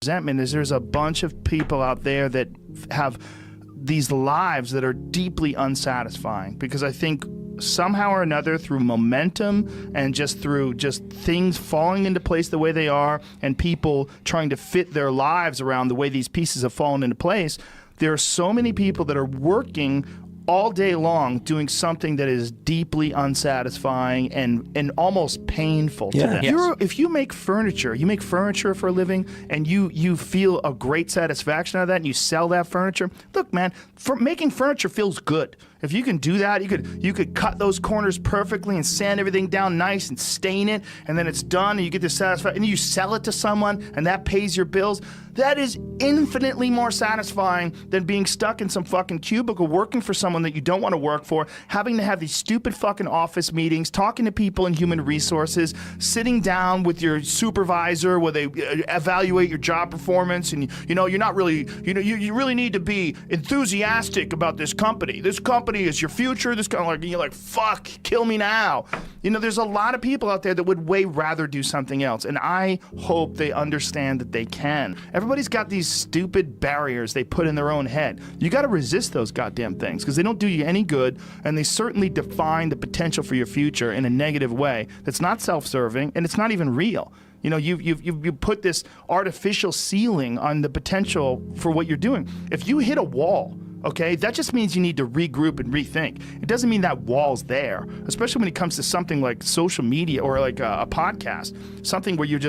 resentment is there's a bunch of people out there that have these lives that are deeply unsatisfying, because I think somehow or another, through momentum and just through just things falling into place the way they are, and people trying to fit their lives around the way these pieces have fallen into place, there are so many people that are working all day long doing something that is deeply unsatisfying and almost painful to them. Yes. If you make furniture for a living, and you feel a great satisfaction out of that, and you sell that furniture, look, man, making furniture feels good. If you can do that, you could cut those corners perfectly and sand everything down nice and stain it, and then it's done, and you get this satisfaction, and you sell it to someone, and that pays your bills. That is infinitely more satisfying than being stuck in some fucking cubicle working for someone that you don't want to work for, having to have these stupid fucking office meetings, talking to people in human resources, sitting down with your supervisor where they evaluate your job performance, and you're not really, you really need to be enthusiastic about this company. This company is your future. This kind of like, you're like, fuck, kill me now. There's a lot of people out there that would way rather do something else, and I hope they understand that they can. Everybody's got these stupid barriers they put in their own head. You got to resist those goddamn things, because they don't do you any good, and they certainly define the potential for your future in a negative way that's not self-serving, and it's not even real. You put this artificial ceiling on the potential for what you're doing. If you hit a wall, okay, that just means you need to regroup and rethink. It doesn't mean that wall's there, especially when it comes to something like social media or like a podcast, something where you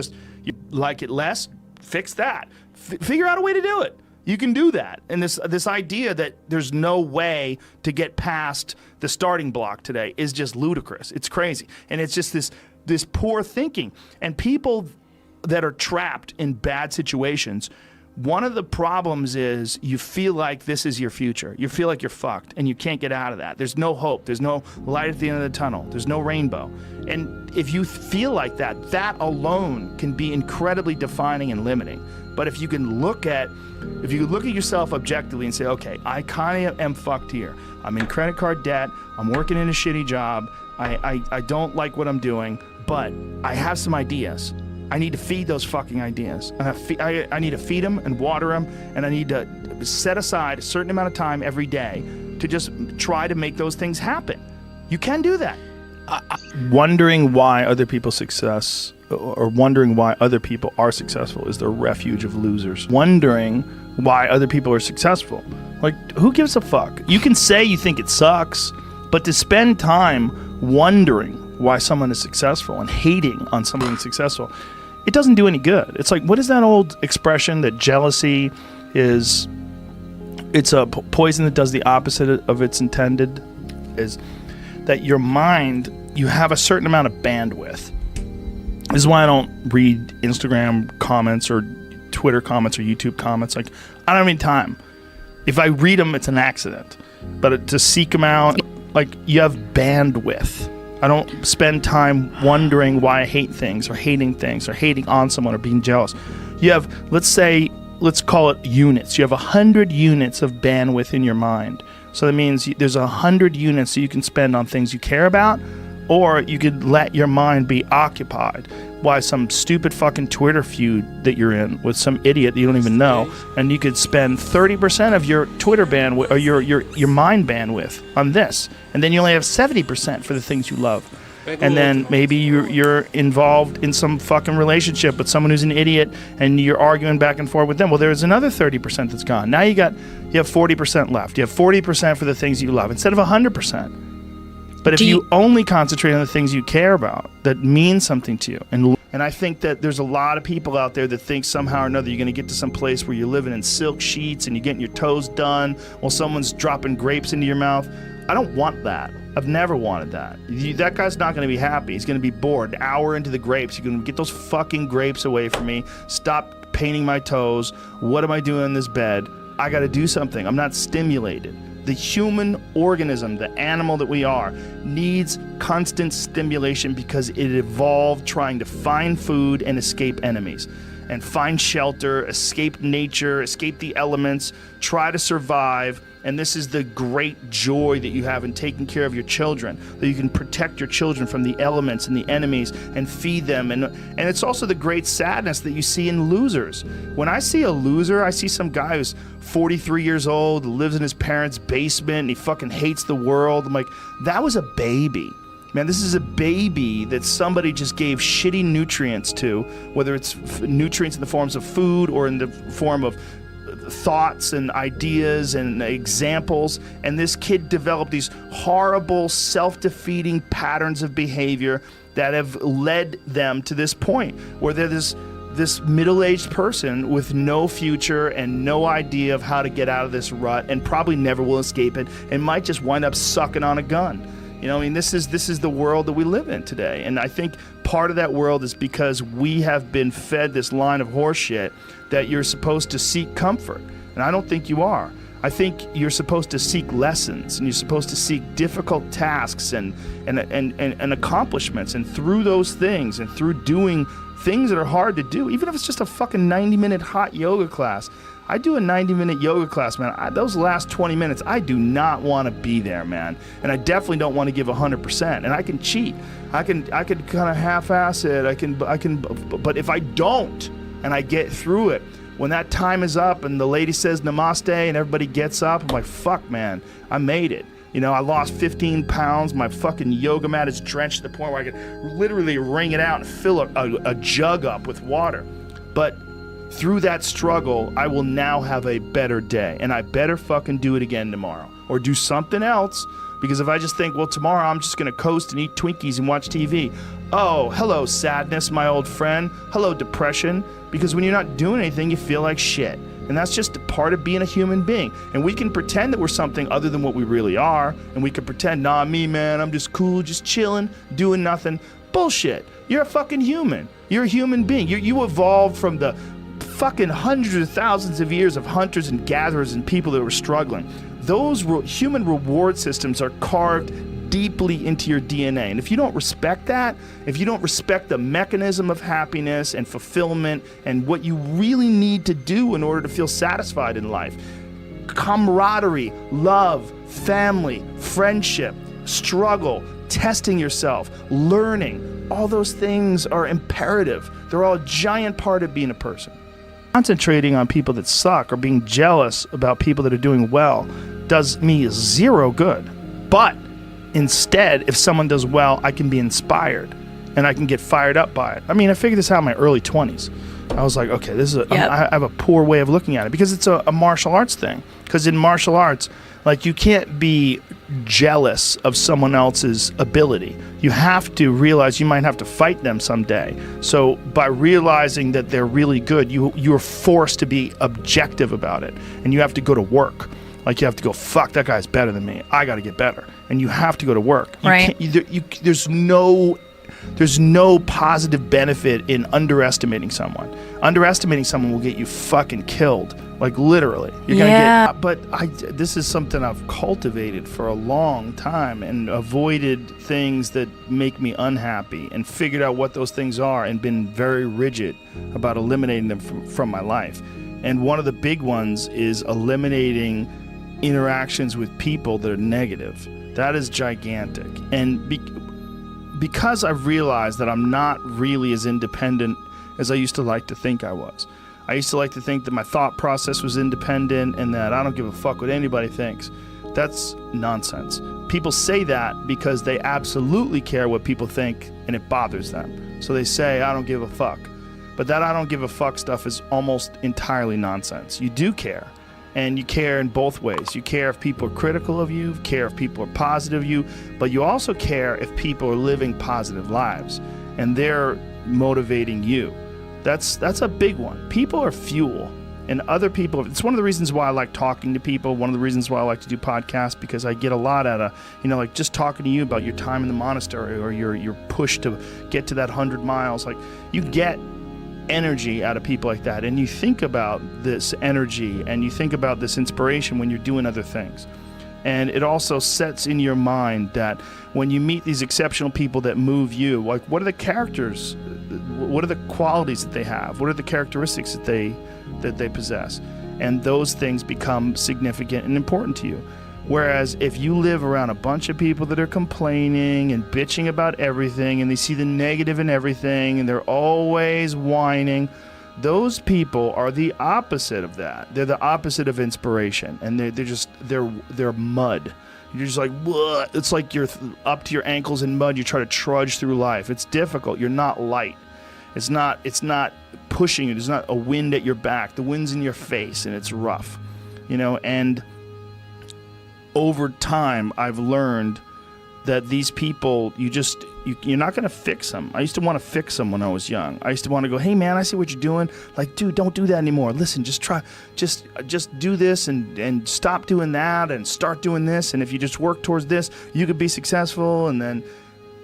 like it less, fix that. Figure out a way to do it. You can do that. And this idea that there's no way to get past the starting block today is just ludicrous. It's crazy. And it's just this poor thinking. And people that are trapped in bad situations, one of the problems is you feel like this is your future. You feel like you're fucked and you can't get out of that. There's no hope. There's no light at the end of the tunnel. There's no rainbow. And if you feel like that, that alone can be incredibly defining and limiting. But if you look at yourself objectively and say, okay, I kind of am fucked here. I'm in credit card debt. I'm working in a shitty job. I don't like what I'm doing, but I have some ideas. I need to feed those fucking ideas. I need to feed them and water them, and I need to set aside a certain amount of time every day to just try to make those things happen. You can do that. Wondering why other people's success, or wondering why other people are successful, is the refuge of losers. Wondering why other people are successful. Like, who gives a fuck? You can say you think it sucks, but to spend time wondering why someone is successful and hating on someone being successful, it doesn't do any good. It's like, what is that old expression that jealousy is, it's a poison that does the opposite of its intended? Is that your mind, you have a certain amount of bandwidth. This is why I don't read Instagram comments or Twitter comments or YouTube comments. Like, I don't have any time. If I read them, it's an accident. But to seek them out, like, you have bandwidth. I don't spend time wondering why I hate things or hating on someone or being jealous. You have, let's call it units. You have 100 units of bandwidth in your mind. So that means there's 100 units that you can spend on things you care about, or you could let your mind be occupied by some stupid fucking Twitter feud that you're in with some idiot that you don't even know, and you could spend 30% of your Twitter bandwidth or your mind bandwidth on this, and then you only have 70% for the things you love. And then maybe you're involved in some fucking relationship with someone who's an idiot, and you're arguing back and forth with them. Well, there's another 30% that's gone. Now you have 40% left. You have 40% for the things you love instead of 100%. But if you only concentrate on the things you care about that mean something to you, and I think that there's a lot of people out there that think somehow or another you're going to get to some place where you're living in silk sheets and you're getting your toes done while someone's dropping grapes into your mouth. I don't want that. I've never wanted that. That guy's not going to be happy. He's going to be bored. An hour into the grapes, you're going to get those fucking grapes away from me. Stop painting my toes. What am I doing in this bed? I got to do something. I'm not stimulated. The human organism, the animal that we are, needs constant stimulation because it evolved trying to find food and escape enemies, and find shelter, escape nature, escape the elements, try to survive And this is the great joy that you have in taking care of your children, that you can protect your children from the elements and the enemies and feed them. And it's also the great sadness that you see in losers. When I see a loser, I see some guy who's 43 years old, lives in his parents' basement, and he fucking hates the world. I'm like, that was a baby. Man, this is a baby that somebody just gave shitty nutrients to, whether it's nutrients in the forms of food or in the form of thoughts and ideas and examples, and this kid developed these horrible self-defeating patterns of behavior that have led them to this point where they're this middle-aged person with no future and no idea of how to get out of this rut, and probably never will escape it, and might just wind up sucking on a gun. You know, I mean, this is the world that we live in today. And I think part of that world is because we have been fed this line of horseshit that you're supposed to seek comfort. And I don't think you are. I think you're supposed to seek lessons, and you're supposed to seek difficult tasks and accomplishments. And through those things, and through doing things that are hard to do, even if it's just a fucking 90-minute hot yoga class. I do a 90-minute yoga class, man. Those last 20 minutes, I do not want to be there, man. And I definitely don't want to give 100%. And I can cheat. I can kind of half-ass it. I can. But if I don't, and I get through it, when that time is up and the lady says namaste and everybody gets up, I'm like, fuck, man, I made it. You know, I lost 15 pounds. My fucking yoga mat is drenched to the point where I could literally wring it out and fill a jug up with water. But through that struggle, I will now have a better day, and I better fucking do it again tomorrow or do something else, because if I just think, well, tomorrow I'm just going to coast and eat Twinkies and watch TV. Oh, hello, sadness, my old friend. Hello, depression. Because when you're not doing anything, you feel like shit. And that's just a part of being a human being. And we can pretend that we're something other than what we really are. And we can pretend, nah, me, man, I'm just cool, just chilling, doing nothing. Bullshit. You're a fucking human. You're a human being. You evolved from the fucking hundreds of thousands of years of hunters and gatherers and people that were struggling. Those human reward systems are carved deeply into your DNA. And if you don't respect that, if you don't respect the mechanism of happiness and fulfillment and what you really need to do in order to feel satisfied in life, camaraderie, love, family, friendship, struggle, testing yourself, learning, all those things are imperative. They're all a giant part of being a person. Concentrating on people that suck or being jealous about people that are doing well does me zero good. But instead, if someone does well, I can be inspired and I can get fired up by it. I mean, I figured this out in my early 20s. I was like, okay, this is I have a poor way of looking at it because it's a martial arts thing. Because in martial arts, like, you can't be jealous of someone else's ability. You have to realize you might have to fight them someday. So by realizing that they're really good, you're forced to be objective about it. And you have to go to work. Like, you have to go, fuck, that guy's better than me. I got to get better. And you have to go to work. Right. There's no positive benefit in underestimating someone. Underestimating someone will get you fucking killed. Like, literally. You're gonna get. But this is something I've cultivated for a long time and avoided things that make me unhappy and figured out what those things are and been very rigid about eliminating them from my life. And one of the big ones is eliminating interactions with people that are negative. That is gigantic. And because I've realized that I'm not really as independent as I used to like to think I was. I used to like to think that my thought process was independent and that I don't give a fuck what anybody thinks. That's nonsense. People say that because they absolutely care what people think and it bothers them. So they say, I don't give a fuck. But that I don't give a fuck stuff is almost entirely nonsense. You do care. And you care in both ways. You care if people are critical of you, care if people are positive of you, but you also care if people are living positive lives and they're motivating you. That's a big one. People are fuel, and other people, it's one of the reasons why I like talking to people, one of the reasons why I like to do podcasts, because I get a lot out of, like just talking to you about your time in the monastery or your push to get to that 100 miles. Like, you get energy out of people like that, and you think about this energy and you think about this inspiration when you're doing other things. And it also sets in your mind that when you meet these exceptional people that move you, like, what are the characters, what are the qualities that they have, what are the characteristics that they possess, and those things become significant and important to you. Whereas if you live around a bunch of people that are complaining and bitching about everything, and they see the negative in everything, and they're always whining, those people are the opposite of that. They're the opposite of inspiration, and they're mud. You're just like, what? It's like you're up to your ankles in mud. You try to trudge through life. It's difficult. You're not light. It's not pushing you. There's not a wind at your back. The wind's in your face, and it's rough, and over time, I've learned that these people, you're not going to fix them. I used to want to fix them when I was young. I used to want to go, hey man, I see what you're doing. Like, dude, don't do that anymore. Listen, just do this and stop doing that and start doing this. And if you just work towards this, you could be successful. And then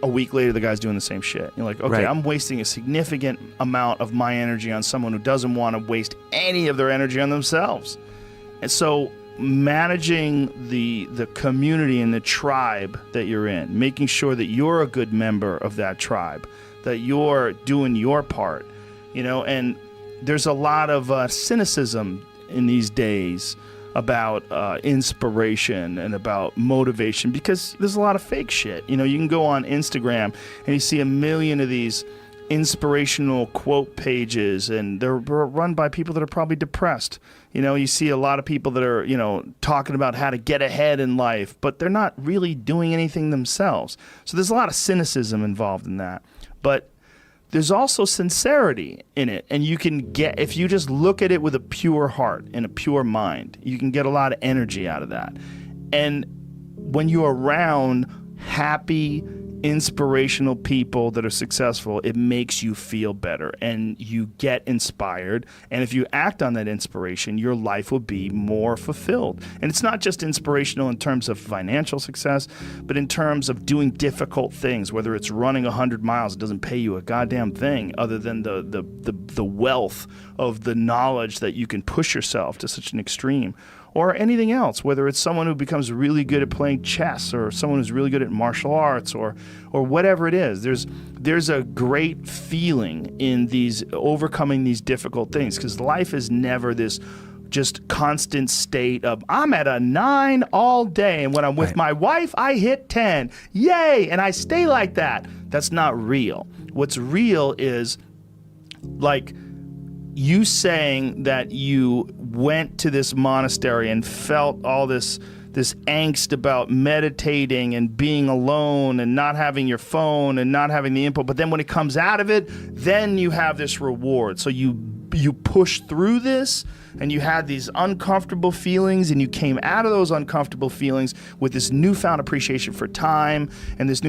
a week later, the guy's doing the same shit. You're like, okay, right. I'm wasting a significant amount of my energy on someone who doesn't want to waste any of their energy on themselves. And so managing the community and the tribe that you're in, making sure that you're a good member of that tribe, that you're doing your part, and there's a lot of cynicism in these days about inspiration and about motivation, because there's a lot of fake shit. You can go on Instagram and you see a million of these inspirational quote pages, and they're run by people that are probably depressed. You see a lot of people that are, talking about how to get ahead in life, but they're not really doing anything themselves. So there's a lot of cynicism involved in that. But there's also sincerity in it. And if you just look at it with a pure heart and a pure mind, you can get a lot of energy out of that. And when you're around happy, inspirational people that are successful, it makes you feel better and you get inspired. And if you act on that inspiration, your life will be more fulfilled. And it's not just inspirational in terms of financial success, but in terms of doing difficult things, whether it's running 100 miles, it doesn't pay you a goddamn thing other than the wealth of the knowledge that you can push yourself to such an extreme. Or anything else, whether it's someone who becomes really good at playing chess, or someone who's really good at martial arts, or whatever it is. There's a great feeling in these overcoming these difficult things, because life is never this just constant state of I'm at a 9 all day, and when I'm with my wife, I hit 10. Yay! And I stay like that. That's not real. What's real is like you saying that you went to this monastery and felt all this angst about meditating and being alone and not having your phone and not having the input, but then when it comes out of it, then you have this reward. So you push through this, and you had these uncomfortable feelings, and you came out of those uncomfortable feelings with this newfound appreciation for time and this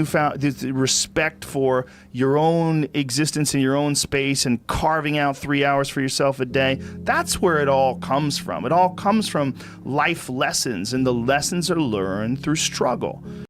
respect for your own existence in your own space, and carving out 3 hours for yourself a day. That's where it all comes from. It all comes from life lessons, and the lessons are learned through struggle.